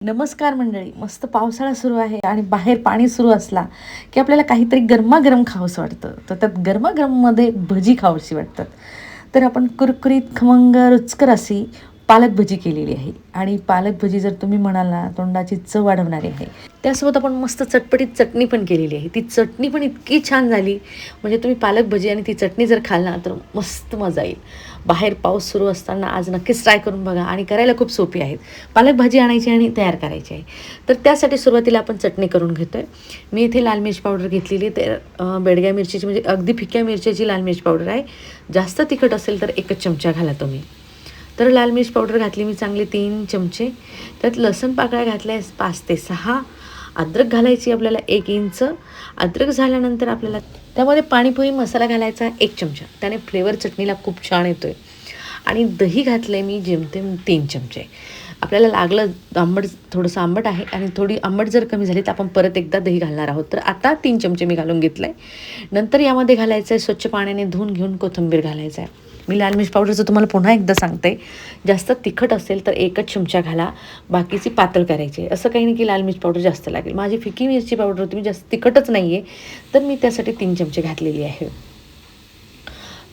नमस्कार मंडळी. मस्त पावसाळा सुरू आहे आणि बाहेर पाणी सुरू असला की आपल्याला काहीतरी गरमागरम खावंसं वाटतं. तर त्यात गरमागरममध्ये भजी खावीशी वाटतात. तर आपण कुरकुरीत खमंग रुचकर अशी पालक भजी केलेली आहे आणि पालक भजी जर तुम्ही म्हणाल ना, तोंडाची चव वाढवणारी आहे. त्यासोबत आपण मस्त चटपटीत चटणी पण केलेली आहे. ती चटणी पण इतकी छान झाली, म्हणजे तुम्ही पालक भजी आणि ती चटणी जर खाल ना तर मस्त मजा येईल. बाहेर पाऊस सुरू असताना आज नक्कीच ट्राय करून बघा आणि करायला खूप सोपी आहेत. पालक भाजी आणायची आणि तयार करायची आहे. तर त्यासाठी सुरुवातीला आपण चटणी करून घेतो आहे. मी इथे लाल मिरची पावडर घेतलेली, ते बेडग्या मिरचीची म्हणजे अगदी फिक्या मिरच्याची लाल मिरची पावडर आहे. जास्त तिखट असेल तर 1 चमचा घाला तुम्ही. तर लाल मिरच पावडर घातली मी चांगले 3 चमचे. त्यात लसूण पाकळ्या घातल्या 5 ते 6. अद्रक घालायची आपल्याला 1 इंच. अद्रक झाल्यानंतर आपल्याला त्यामध्ये पाणीपुरी मसाला घालायचा 1 चमचा. त्याने फ्लेवर चटणीला खूप छान येतो आहे. आणि दही घातलं आहे मी जेमतेम 3 चमचे. आपल्याला लागलं आंबट, थोडंसं आंबट आहे आणि थोडी आंबट जर कमी झाली तर आपण परत एकदा दही घालणार आहोत. तर आता 3 चमचे मी घालून घेतलं आहे. नंतर यामध्ये घालायचं आहे, स्वच्छ पाण्याने धुवून घेऊन कोथिंबीर घालायचं आहे. मी लाल मिरच पावडरचं तुम्हाला पुन्हा एकदा सांगते. जास्त तिखट असेल तर 1च चमचा घाला, बाकीची पातळ करायची आहे. असं काही नाही की लाल मिरच पावडर जास्त लागेल. माझी फिकी मिरची पावडर होती, मी जास्त तिखटच नाही आहे, तर मी त्यासाठी 3 चमचे घातलेली आहे.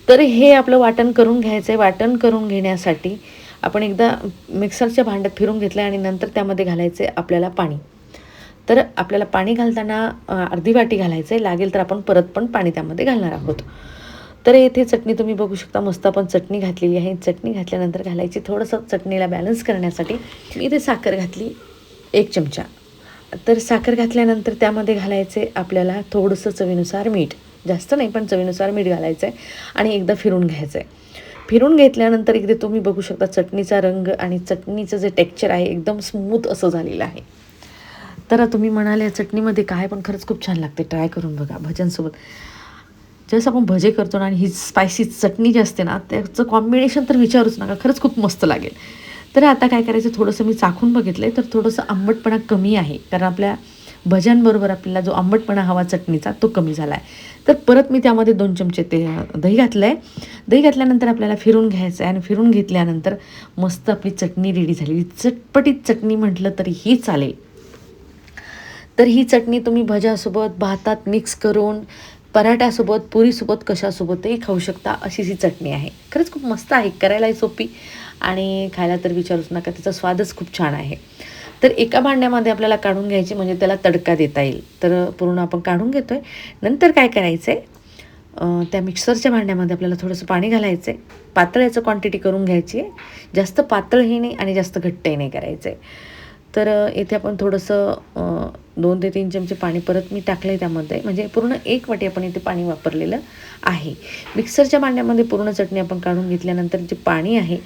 तर हे आपलं वाटण करून घ्यायचं आहे. वाटण करून घेण्यासाठी आपण एकदा मिक्सरच्या भांड्यात फिरून घेतलं आणि नंतर त्यामध्ये घालायचं आहे आपल्याला पाणी. तर आपल्याला पाणी घालताना अर्धी वाटी घालायचं आहे. लागेल तर आपण परत पण पाणी त्यामध्ये घालणार आहोत. तर येथे चटणी तुम्ही बघू शकता, मस्त आपण चटणी घातलेली आहे. चटणी घातल्यानंतर घालायची थोडंसं चटणीला बॅलन्स करण्यासाठी मी इथे साखर घातली 1 चमचा. तर साखर घातल्यानंतर त्यामध्ये घालायचे आपल्याला थोडंसं चवीनुसार मीठ. जास्त नाही, पण चवीनुसार मीठ घालायचं आहे आणि एकदा फिरून घ्यायचं आहे. फिरून घेतल्यानंतर इकडे तुम्ही बघू शकता चटणीचा रंग आणि चटणीचं जे टेक्स्चर आहे एकदम स्मूथ असं झालेलं आहे. तर तुम्ही म्हणाल या चटणीमध्ये काय, पण खरंच खूप छान लागते. ट्राय करून बघा भज्यांसोबत. जसं आपण भजे करतो ना आणि ही स्पायसी चटणी जी असते ना, त्याचं कॉम्बिनेशन तर विचारूच नका, खरंच खूप मस्त लागेल. तर आता काय करायचं, थोडंसं मी चाखून बघितलं आहे तर थोडंसं आंबटपणा कमी आहे, कारण आपल्या भज्यांबरोबर आपल्याला जो आंबटपणा हवा चटणीचा तो कमी झाला आहे. तर परत मी त्यामध्ये 2 चमचे ते दही घातलं आहे. दही घातल्यानंतर आपल्याला फिरून घ्यायचं आहे आणि फिरून घेतल्यानंतर मस्त आपली चटणी रेडी झालेली. चटपटीत चटणी म्हटलं तरीही चालेल. तर ही चटणी तुम्ही भज्यासोबत, भातात मिक्स करून, पराठ्यासोबत, पुरीसोबत, कशासोबतही खाऊ शकता. अशी ही चटणी आहे. खरंच खूप मस्त आहे, करायलाही सोपी आणि खायला तर विचारूच नका, त्याचा स्वादच खूप छान आहे. तर एका भांड्यामध्ये आपल्याला काढून घ्यायची, म्हणजे त्याला तडका देता येईल. तर पूर्ण आपण काढून घेतो आहे. नंतर काय करायचं आहे, त्या मिक्सरच्या भांड्यामध्ये आपल्याला थोडंसं पाणी घालायचं आहे. पातळ याचं क्वांटिटी करून घ्यायची आहे. जास्त पातळही नाही आणि जास्त घट्टही नाही करायचं आहे. तर इथे आपण थोडंसं 2 ते 3 चमचे पाणी परत मी टाकलं आहे त्यामध्ये, म्हणजे पूर्ण 1 वाटी आपण इथे पाणी वापरलेलं आहे. मिक्सरच्या भांड्यामध्ये पूर्ण चटणी आपण काढून घेतल्यानंतर जे पाणी आहे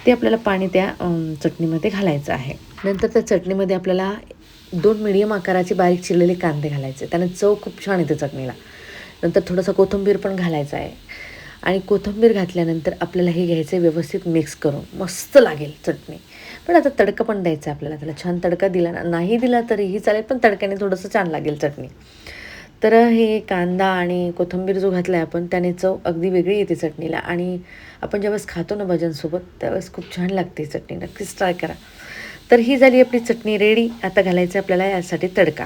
ते आपल्याला पाणी त्या चटणीमध्ये घालायचं आहे. नंतर त्या चटणीमध्ये आपल्याला 2 मीडियम आकाराचे बारीक चिरलेले कांदे घालायचे, त्याने चव खूप छान येते चटणीला. नंतर थोडंसं कोथिंबीर पण घालायचं आहे आणि कोथिंबीर घातल्यानंतर आपल्याला हे घ्यायचं आहे व्यवस्थित मिक्स करून, मस्त लागेल चटणी. पण आता तडका पण द्यायचा आहे आपल्याला. त्याला छान तडका दिला ना, नाही दिला तरीही चालेल, पण तडक्याने थोडंसं छान लागेल चटणी. तर हे कांदा आणि कोथिंबीर जो घातला आहे आपण, त्याने चव अगदी वेगळी येते चटणीला आणि आपण ज्यावेळेस खातो ना भज्यांसोबत, त्यावेळेस खूप छान लागते चटणी. नक्कीच ट्राय करा. तर ही झाली आपली चटणी रेडी. आता घालायचं आपल्याला यासाठी तडका.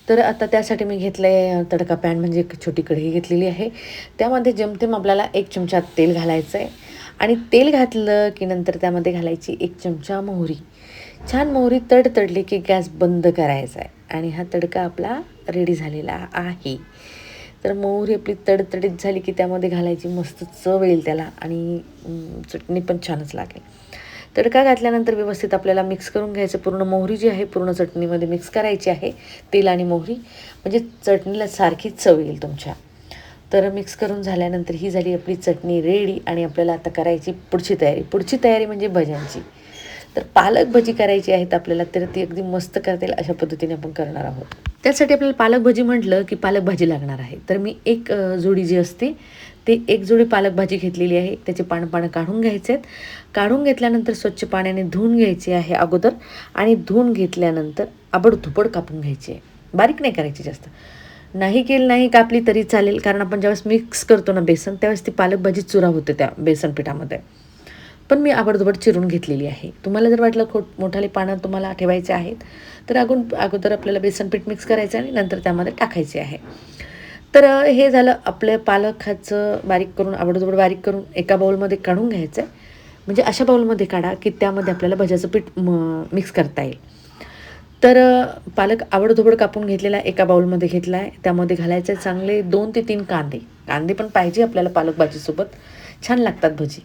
तर आता त्यासाठी मी घेतलं आहे तडका पॅन, म्हणजे एक छोटी कढई घेतलेली आहे. त्यामध्ये जेमतेम आपल्याला 1 चमचा तेल घालायचं आहे आणि तेल घातलं की नंतर त्यामध्ये घालायची 1 चमचा मोहरी. छान मोहरी तडतडली की गॅस बंद करायचा आहे आणि हा तडका आपला रेडी झालेला आहे. तर मोहरी आपली तडतडीत झाली की त्यामध्ये घालायची, मस्त चव येईल त्याला आणि चटणी पण छानच लागेल. तडका घातल्यानंतर व्यवस्थित आपल्याला मिक्स करून घ्यायचं. पूर्ण मोहरी जी आहे पूर्ण चटणीमध्ये मिक्स करायची आहे, तेल आणि मोहरी, म्हणजे चटणीला सारखीच चव येईल तुमच्या. तर मिक्स करून झाल्यानंतर ही झाली आपली चटणी रेडी आणि आपल्याला आता करायची पुढची तयारी. पुढची तयारी म्हणजे भज्यांची. तर पालक भजी करायची आहेत आपल्याला, तर ती अगदी मस्त करता येईल अशा पद्धतीने आपण करणार आहोत. त्यासाठी आपल्याला पालक भजी म्हटलं की पालक भाजी लागणार आहे. तर मी एक जोडी जी असते ते 1 जोडी पालक भाजी घेतलेली आहे. त्याचे पानं काढून घ्यायचे आहेत. काढून घेतल्यानंतर स्वच्छ पाण्याने धुवून घ्यायची आहे अगोदर आणि धुवून घेतल्यानंतर आबडधुबड कापून घ्यायची आहे. बारीक नाही करायची जास्त. नाही कापली तरी चालेल, कारण आपण ज्यावेळेस मिक्स करतो ना बेसन, त्यावेळेस ती पालक भाजी चुरा होते त्या बेसन पिठामध्ये. पण मी आबडधोबड चिरून घेतलेली आहे. तुम्हाला जर वाटलं मोठाले पानं तुम्हाला ठेवायचे आहेत तर अगोदर आपल्याला बेसन पीठ मिक्स करायचं आणि नंतर त्यामध्ये टाकायचे आहे. तर हे झालं आपलं पालकाचं बारीक करून आबडधोबड बारीक करून एका बाउलमध्ये काढून घ्यायचं आहे. म्हणजे अशा बाउलमध्ये काढा की त्यामध्ये आपल्याला भज्याचं पीठ मिक्स करता येईल. तर पालक आबडधोबड कापून घेतलेला एका बाउलमध्ये घेतला आहे. त्यामध्ये घालायचे चांगले 2 ते 3 कांदे पण पाहिजे आपल्याला पालक भाजीसोबत, छान लागतात भजी.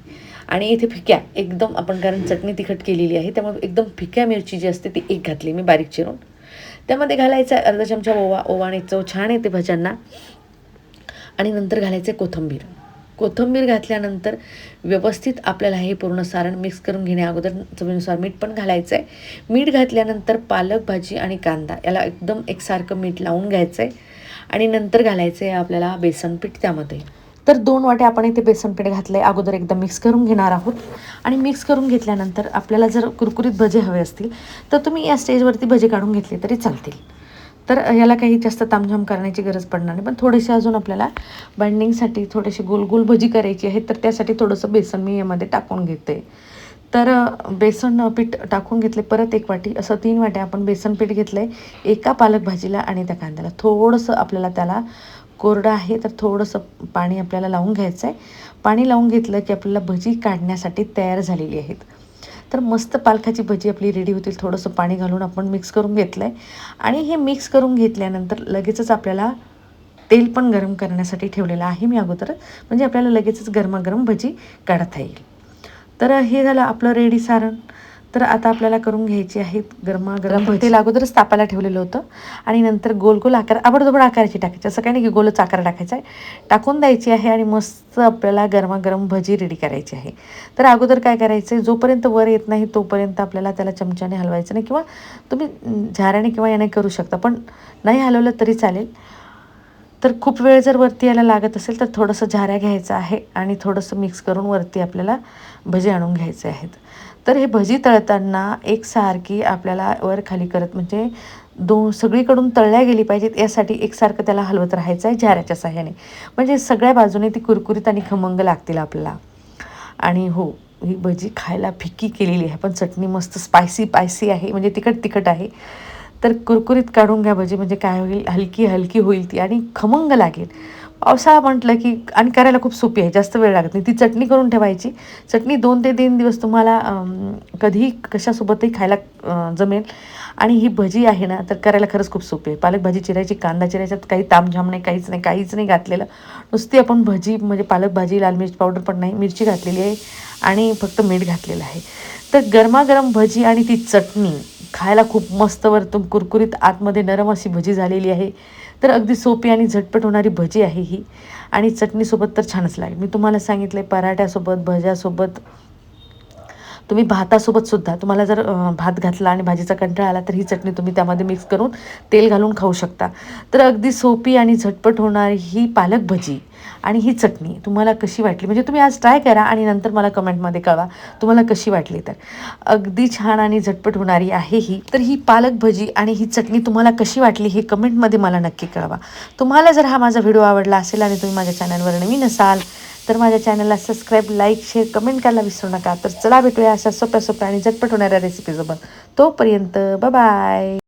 आणि इथे फिक्या एकदम आपण कारण चटणी तिखट केलेली आहे त्यामुळे एकदम फिक्या मिरची जी असते ती एक घातली मी बारीक चिरून. त्यामध्ये घालायचा अर्धा चमचा ओवाने चव छान येते भज्यांना. आणि नंतर घालायचे कोथिंबीर घातल्यानंतर व्यवस्थित आपल्याला हे पूर्ण सारण मिक्स करून घेण्या अगोदर चवीनुसार मीठ पण घालायचं आहे. मीठ घातल्यानंतर पालक भाजी आणि कांदा याला एकदम एकसारखं मीठ लावून घ्यायचं आहे. आणि नंतर घालायचं आहे आपल्याला बेसन पीठ त्यामध्ये. तर 2 वाट्या आपण इथे बेसन पीठ घातलं आहे. अगोदर एकदम मिक्स करून घेणार आहोत. आणि मिक्स करून घेतल्यानंतर आपल्याला जर कुरकुरीत भजे हवे असतील तर तुम्ही या स्टेजवरती भजे काढून घेतले तरी चालतील. तर याला काही जास्त तामझाम करण्याची गरज पडणार नाही. पण थोडेसे अजून आपल्याला बाइंडिंगसाठी थोडेसे गोल भजी करायची आहे तर त्यासाठी थोडंसं बेसन मी यामध्ये टाकून घेते. तर बेसन पीठ टाकून घेतले परत 1 वाटी, असं 3 वाट्या आपण बेसन पीठ घेतलं आहे एका पालक भाजीला. आणि त्या कांद्याला थोडंसं आपल्याला त्याला कोरडं आहे तर थोडंसं पाणी आपल्याला लावून घ्यायचं आहे. पाणी लावून घेतलं की आपल्याला भजी काढण्यासाठी तयार झालेली आहेत. तर मस्त पालकाची भजी आपली रेडी होतील. थोडंसं पाणी घालून आपण मिक्स करून घेतलं आहे. आणि हे मिक्स करून घेतल्यानंतर लगेचच आपल्याला तेल पण गरम करण्यासाठी ठेवलेलं आहे मी अगोदर, म्हणजे आपल्याला लगेचच गरमागरम भजी काढता येईल. तर हे झालं आपलं रेडी सारण. तर आता आपल्याला करून घ्यायची आहेत गरमागरम भजी. तेल अगोदरच तापायला ठेवलेलं होतं. आणि नंतर गोल आकार आबडधोबड आकाराची टाकायची, असं काही नाही की गोलच आकार टाकायचा आहे, टाकून द्यायची आहे. आणि मस्त आपल्याला गरमागरम भजी रेडी करायची आहे. तर अगोदर काय करायचं आहे, जोपर्यंत वर येत नाही तोपर्यंत आपल्याला त्याला चमच्याने हलवायचं नाही, किंवा तुम्ही झाऱ्याने किंवा याने करू शकता, पण नाही हलवलं तरी चालेल. तर खूप वेळ जर वरती यायला लागत असेल तर थोडंसं झाऱ्या घ्यायचं आहे आणि थोडंसं मिक्स करून वरती आपल्याला भजी आणून घ्यायचे आहेत. तर हे भजी तळताना एकसारखी आपल्याला वर खाली करत, म्हणजे सगळीकडून तळल्या गेली पाहिजेत यासाठी एकसारखं त्याला हलवत राहायचं आहे झाऱ्याच्या साह्याने, म्हणजे सगळ्या बाजूने ती कुरकुरीत आणि खमंग लागतील आपल्याला. आणि हो, ही भजी खायला फिक्की केलेली आहे पण चटणी मस्त स्पायसी आहे, म्हणजे तिखट आहे. तर कुरकुरीत काढून घ्या भजी, म्हणजे काय होईल, हलकी होईल ती आणि खमंग लागेल. पावसाळा म्हटलं की, आणि करायला खूप सोपी आहे, जास्त वेळ लागत नाही. ती चटणी करून ठेवायची. चटणी 2 ते 3 दिवस तुम्हाला कधीही कशासोबतही खायला जमेल. आणि ही भजी आहे ना तर करायला खरंच खूप सोपी आहे. पालक भाजी चिरायची, कांदा चिरायच्यात, काही तामझाम नाही, काहीच नाही घातलेलं. नुसती आपण भजी म्हणजे पालक भाजी, लाल मिरची पावडर पण नाही, मिरची घातलेली आहे आणि फक्त मीठ घातलेलं आहे. तर गरमागरम भजी आणि ती चटणी खायला खूप मस्त, वरतून कुरकुरीत, आतमध्ये नरम अशी भजी झालेली आहे. तर अगदी सोपी आणि झटपट होणारी भजी आहे ही. आणि चटणीसोबत तर छानच लागेल. मी तुम्हाला सांगितलं आहे पराठ्यासोबत, भज्यासोबत, तुम्ही भातासोबतसुद्धा, तुम्हाला जर भात घातला आणि भाजीचा कंटाळा आला तर ही चटणी तुम्ही त्यामध्ये मिक्स करून तेल घालून खाऊ शकता. तर अगदी सोपी आणि झटपट होणारी ही पालक भजी आणि ही चटणी तुम्हाला कशी वाटली, म्हणजे तुम्ही आज ट्राय करा आणि नंतर मला कमेंटमध्ये कळवा तुम्हाला कशी वाटली. तर अगदी छान आणि झटपट होणारी आहे ही. तर ही पालक भजी आणि ही चटणी तुम्हाला कशी वाटली हे कमेंटमध्ये मला नक्की कळवा. तुम्हाला जर हा माझा व्हिडिओ आवडला असेल आणि तुम्ही माझ्या चॅनलवर नवीन असाल तर माझ्या चॅनलला सबस्क्राईब, लाईक, शेअर, कमेंट करायला विसरू नका. तर चला भेटूया अशा सोप्या आणि झटपट होणाऱ्या रेसिपीसोबत. तोपर्यंत बाय.